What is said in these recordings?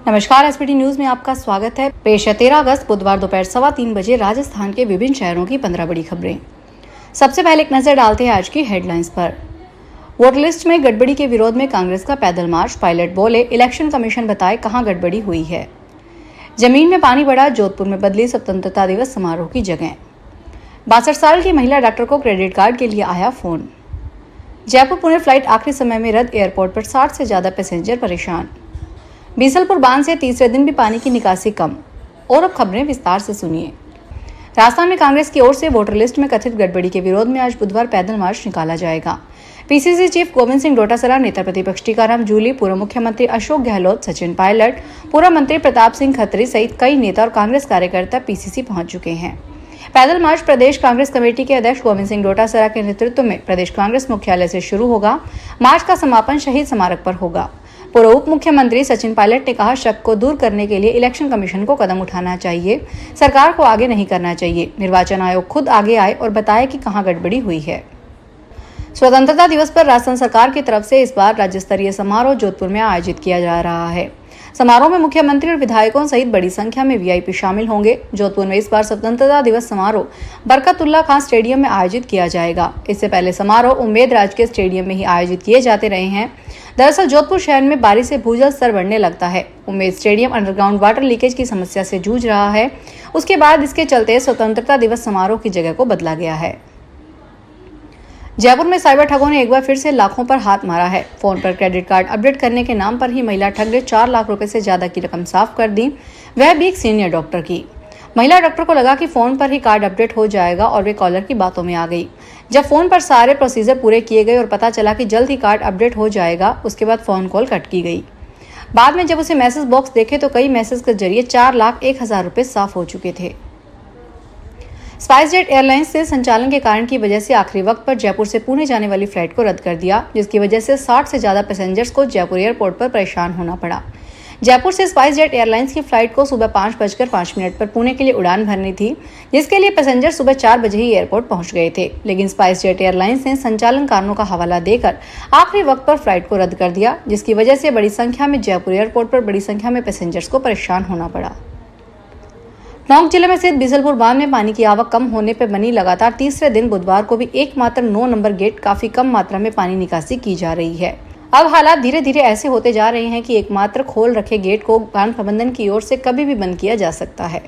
नमस्कार, SPT news में आपका स्वागत है। पेश है 13 अगस्त बुधवार दोपहर 3:15 बजे राजस्थान के विभिन्न शहरों की 15 बड़ी खबरें। सबसे पहले एक नजर डालते हैं आज की हेडलाइंस पर। वोटर लिस्ट में गड़बड़ी के विरोध में कांग्रेस का पैदल मार्च। पायलट बोले, इलेक्शन कमीशन बताए कहां गड़बड़ी हुई है। जमीन में पानी बढ़ा, जोधपुर में बदली स्वतंत्रता दिवस समारोह की जगह। 62 साल की महिला डॉक्टर को क्रेडिट कार्ड के लिए आया फोन। जयपुर पुणे फ्लाइट आखिरी समय में रद्द, एयरपोर्ट पर 60 से ज्यादा पैसेंजर परेशान। बीसलपुर बांध से तीसरे दिन भी पानी की निकासी कम। और अब खबरें विस्तार से सुनिए। राजस्थान में कांग्रेस की ओर से वोटर लिस्ट में कथित गड़बड़ी के विरोध में आज बुधवार पैदल मार्च निकाला जाएगा। पीसीसी चीफ गोविंद सिंह डोटासरा, नेता प्रतिपक्ष टीकाराम जूली, पूर्व मुख्यमंत्री अशोक गहलोत, सचिन पायलट, पूर्व मंत्री प्रताप सिंह खत्री सहित कई नेता और कांग्रेस कार्यकर्ता पीसीसी पहुंच चुके हैं। पैदल मार्च प्रदेश कांग्रेस कमेटी के अध्यक्ष गोविंद सिंह डोटासरा के नेतृत्व में प्रदेश कांग्रेस मुख्यालय से शुरू होगा। मार्च का समापन शहीद स्मारक पर होगा। पूर्व उप मुख्यमंत्री सचिन पायलट ने कहा, शक को दूर करने के लिए इलेक्शन कमीशन को कदम उठाना चाहिए, सरकार को आगे नहीं करना चाहिए। निर्वाचन आयोग खुद आगे आए और बताए कि कहां गड़बड़ी हुई है। स्वतंत्रता दिवस पर राजस्थान सरकार की तरफ से इस बार राज्य स्तरीय समारोह जोधपुर में आयोजित किया जा रहा है। समारोह में मुख्यमंत्री और विधायकों सहित बड़ी संख्या में वीआईपी शामिल होंगे। जोधपुर में इस बार स्वतंत्रता दिवस समारोह बरकतुल्ला खान स्टेडियम में आयोजित किया जाएगा। इससे पहले समारोह उम्मेद राज के स्टेडियम में ही आयोजित किए जाते रहे हैं। दरअसल जोधपुर शहर में बारिश से भूजल स्तर बढ़ने लगता है। Ummed stadium underground water leakage की समस्या से जूझ रहा है। उसके बाद इसके चलते स्वतंत्रता दिवस समारोह की जगह को बदला गया है। जयपुर में साइबर ठगों ने एक बार फिर से लाखों पर हाथ मारा है। फोन पर क्रेडिट कार्ड अपडेट करने के नाम पर ही महिला ठग ने 4 लाख रुपए से ज्यादा की रकम साफ कर दी, वह भी एक सीनियर डॉक्टर की। महिला डॉक्टर को लगा कि फोन पर ही कार्ड अपडेट हो जाएगा और वे कॉलर की बातों में आ गई। जब फोन पर सारे प्रोसीजर पूरे किए गए और पता चला कि जल्द ही कार्ड अपडेट हो जाएगा, उसके बाद फोन कॉल कट की गई। बाद में जब उसे मैसेज बॉक्स देखे तो कई मैसेज के जरिए 4,01,000 रुपए साफ हो चुके थे। स्पाइसजेट एयरलाइंस से संचालन के कारण की वजह से आखिरी वक्त पर जयपुर से पुणे जाने वाली फ्लाइट को रद्द कर दिया, जिसकी वजह से 60 से ज्यादा पैसेंजर्स को जयपुर एयरपोर्ट पर परेशान होना पड़ा। जयपुर से स्पाइसजेट एयरलाइंस की फ्लाइट को सुबह 5:05 पर पुणे के लिए उड़ान भरनी थी, जिसके लिए पैसेंजर सुबह 4 बजे ही एयरपोर्ट पहुंच गए थे। लेकिन स्पाइसजेट एयरलाइंस ने संचालन कारणों का हवाला देकर आखिरी वक्त पर फ्लाइट को रद्द कर दिया, जिसकी वजह से बड़ी संख्या में जयपुर एयरपोर्ट पर बड़ी संख्या में पैसेंजर्स को परेशान होना पड़ा। टोंक जिले में स्थित बीसलपुर बांध में पानी की आवक कम होने पर बनी लगातार तीसरे दिन बुधवार को भी एकमात्र 9 नंबर गेट काफी कम मात्रा में पानी निकासी की जा रही है। अब हालात धीरे धीरे ऐसे होते जा रहे हैं कि एकमात्र खोल रखे गेट को बांध प्रबंधन की ओर से कभी भी बंद किया जा सकता है।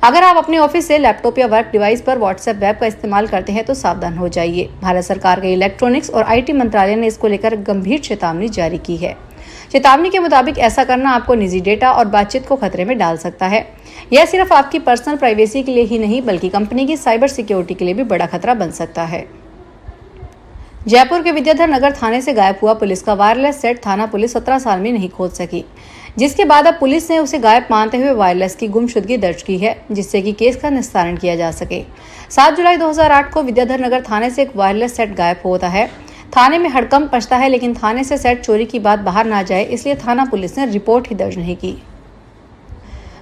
अगर आप अपने ऑफिस से लैपटॉप या वर्क डिवाइस पर व्हाट्सएप वेब का इस्तेमाल करते हैं तो सावधान हो जाइए। भारत सरकार के इलेक्ट्रॉनिक्स और आईटी मंत्रालय ने इसको लेकर गंभीर चेतावनी जारी की है। चेतावनी के मुताबिक ऐसा करना आपको निजी डेटा और बातचीत को खतरे में डाल सकता है। यह सिर्फ आपकी पर्सनल प्राइवेसी के लिए ही नहीं बल्कि कंपनी की साइबर सिक्योरिटी के लिए भी बड़ा खतरा बन सकता है। जयपुर के विद्याधर नगर थाने से गायब हुआ पुलिस का वायरलेस सेट थाना पुलिस 17 साल में नहीं खोज सकी, जिसके बाद अब पुलिस ने उसे गायब मानते हुए वायरलेस की गुमशुदगी दर्ज की है, जिससे कि केस का निस्तारण किया जा सके। 7 जुलाई 2008 को विद्याधर नगर थाने से एक वायरलेस सेट गायब होता है। थाने में हड़कंप मचता है, लेकिन थाने से सेट चोरी की बात बाहर ना जाए इसलिए थाना पुलिस ने रिपोर्ट ही दर्ज नहीं की।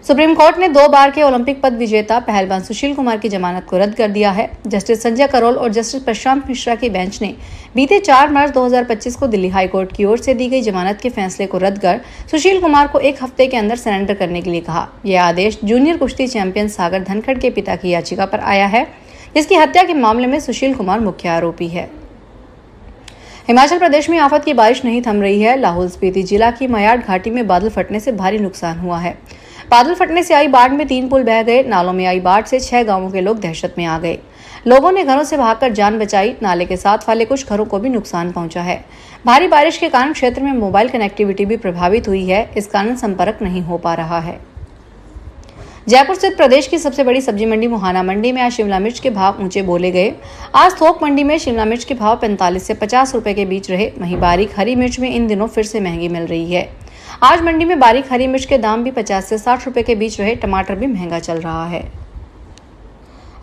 सुप्रीम कोर्ट ने 2 बार के ओलंपिक पद विजेता पहलवान सुशील कुमार की जमानत को रद्द कर दिया है। जस्टिस संजय करोल और जस्टिस प्रशांत मिश्रा की बेंच ने बीते 4 मार्च 2025 को दिल्ली हाई कोर्ट की ओर से दी गई जमानत के फैसले को रद्द कर सुशील कुमार को 1 हफ्ते के अंदर सरेंडर करने के लिए कहा। यह आदेश जूनियर कुश्ती चैंपियन सागर धनखड़ के पिता की याचिका पर आया है, जिसकी हत्या के मामले में सुशील कुमार मुख्य आरोपी है। हिमाचल प्रदेश में आफत की बारिश नहीं थम रही है। लाहौल स्पीति जिला की मयाड़ घाटी में बादल फटने से भारी नुकसान हुआ है। बादल फटने से आई बाढ़ में 3 पुल बह गए। नालों में आई बाढ़ से 6 गांवों के लोग दहशत में आ गए। लोगों ने घरों से भागकर जान बचाई। नाले के साथ वाले कुछ घरों को भी नुकसान पहुंचा है। भारी बारिश के कारण क्षेत्र में मोबाइल कनेक्टिविटी भी प्रभावित हुई है। इस कारण संपर्क नहीं हो पा रहा है। जयपुर स्थित प्रदेश की सबसे बड़ी सब्जी मंडी मुहाना मंडी में आज शिमला मिर्च के भाव ऊंचे बोले गए। आज थोक मंडी में शिमला मिर्च के भाव 45 से 50 रुपए के बीच रहे। वहीं बारीक हरी मिर्च में इन दिनों फिर से महंगी मिल रही है। आज मंडी में बारीक हरी मिर्च के दाम भी 50 से 60 रुपए के बीच रहे। टमाटर भी महंगा चल रहा है।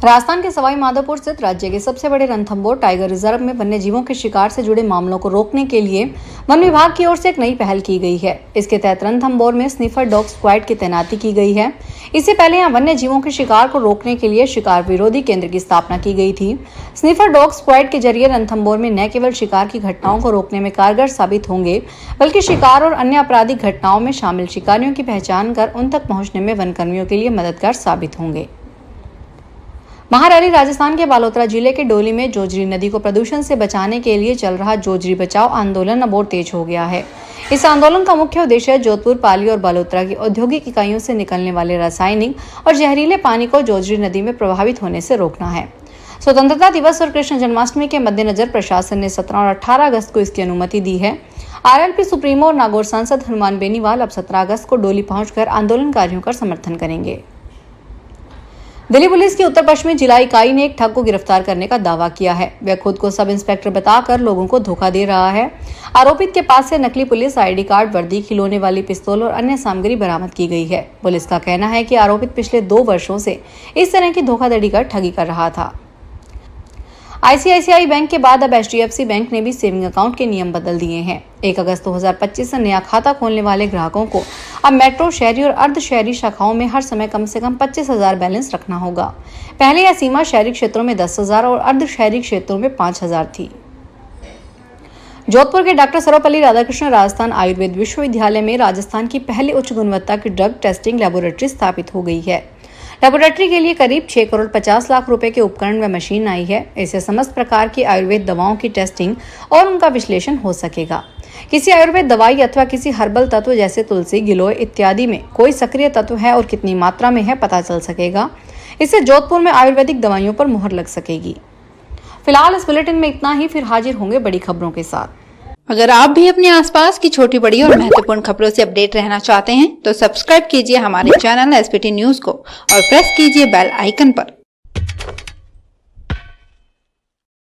राजस्थान के सवाई माधोपुर स्थित राज्य के सबसे बड़े रणथंभौर टाइगर रिजर्व में वन्य जीवों के शिकार से जुड़े मामलों को रोकने के लिए वन विभाग की ओर से एक नई पहल की गई है। इसके तहत रणथंभौर में स्निफर डॉग स्क्वाड की तैनाती की गई है। इससे पहले यहां वन्य जीवों के शिकार को रोकने के लिए शिकार विरोधी केंद्र की स्थापना की गई थी। स्निफर डॉग स्क्वाड के जरिए रणथंभौर में न केवल शिकार की घटनाओं को रोकने में कारगर साबित होंगे, बल्कि शिकार और अन्य आपराधिक घटनाओं में शामिल शिकारियों की पहचान कर उन तक पहुंचने में वन कर्मियों के लिए मददगार साबित होंगे। महारैली राजस्थान के बालोतरा जिले के डोली में जोजरी नदी को प्रदूषण से बचाने के लिए चल रहा जोजरी बचाओ आंदोलन अब और तेज हो गया है। इस आंदोलन का मुख्य उद्देश्य जोधपुर, पाली और बालोतरा की औद्योगिक इकाइयों से निकलने वाले रासायनिक और जहरीले पानी को जोजरी नदी में प्रभावित होने से रोकना है। स्वतंत्रता दिवस और कृष्ण जन्माष्टमी के मद्देनजर प्रशासन ने 17 और 18 अगस्त को इसकी अनुमति दी है। आरएलपी सुप्रीमो और नागौर सांसद हनुमान बेनीवाल अब 17 अगस्त को डोली पहुंचकर आंदोलनकारियों का समर्थन करेंगे। दिल्ली पुलिस की उत्तर पश्चिमी जिला इकाई ने एक ठग को गिरफ्तार करने का दावा किया है। वह खुद को सब इंस्पेक्टर बताकर लोगों को धोखा दे रहा है। आरोपित के पास से नकली पुलिस आईडी कार्ड, वर्दी, खिलौने वाली पिस्तौल और अन्य सामग्री बरामद की गई है। पुलिस का कहना है कि आरोपित पिछले 2 वर्षों से इस तरह की धोखाधड़ी कर ठगी कर रहा था। आईसीआईसीआई बैंक के बाद अब एचडीएफसी बैंक ने भी सेविंग अकाउंट के नियम बदल दिए हैं। 1 अगस्त 2025 से नया खाता खोलने वाले ग्राहकों को अब मेट्रो, शहरी और अर्ध शहरी शाखाओं में हर समय कम से कम 25,000 बैलेंस रखना होगा। पहले यह सीमा शहरी क्षेत्रों में 10,000 और अर्ध शहरी क्षेत्रों में 5,000 थी। जोधपुर के डॉक्टर सर्वपल्ली राधाकृष्ण राजस्थान आयुर्वेद विश्वविद्यालय में राजस्थान की पहली उच्च गुणवत्ता की ड्रग टेस्टिंग लेबोरेटरी स्थापित हो गई है। लेबोरेटरी के लिए करीब 6 करोड़ 50 लाख रुपए के उपकरण व मशीन आई है। इससे समस्त प्रकार की आयुर्वेद दवाओं की टेस्टिंग और उनका विश्लेषण हो सकेगा। किसी आयुर्वेद दवाई अथवा किसी हर्बल तत्व जैसे तुलसी, गिलोय इत्यादि में कोई सक्रिय तत्व है और कितनी मात्रा में है पता चल सकेगा। इससे जोधपुर में आयुर्वेदिक दवाइयों पर मुहर लग सकेगी। फिलहाल इस बुलेटिन में इतना ही, फिर हाजिर होंगे बड़ी खबरों के साथ। अगर आप भी अपने आसपास की छोटी बड़ी और महत्वपूर्ण खबरों से अपडेट रहना चाहते हैं तो सब्सक्राइब कीजिए हमारे चैनल एसपीटी न्यूज को और प्रेस कीजिए बेल आइकन पर।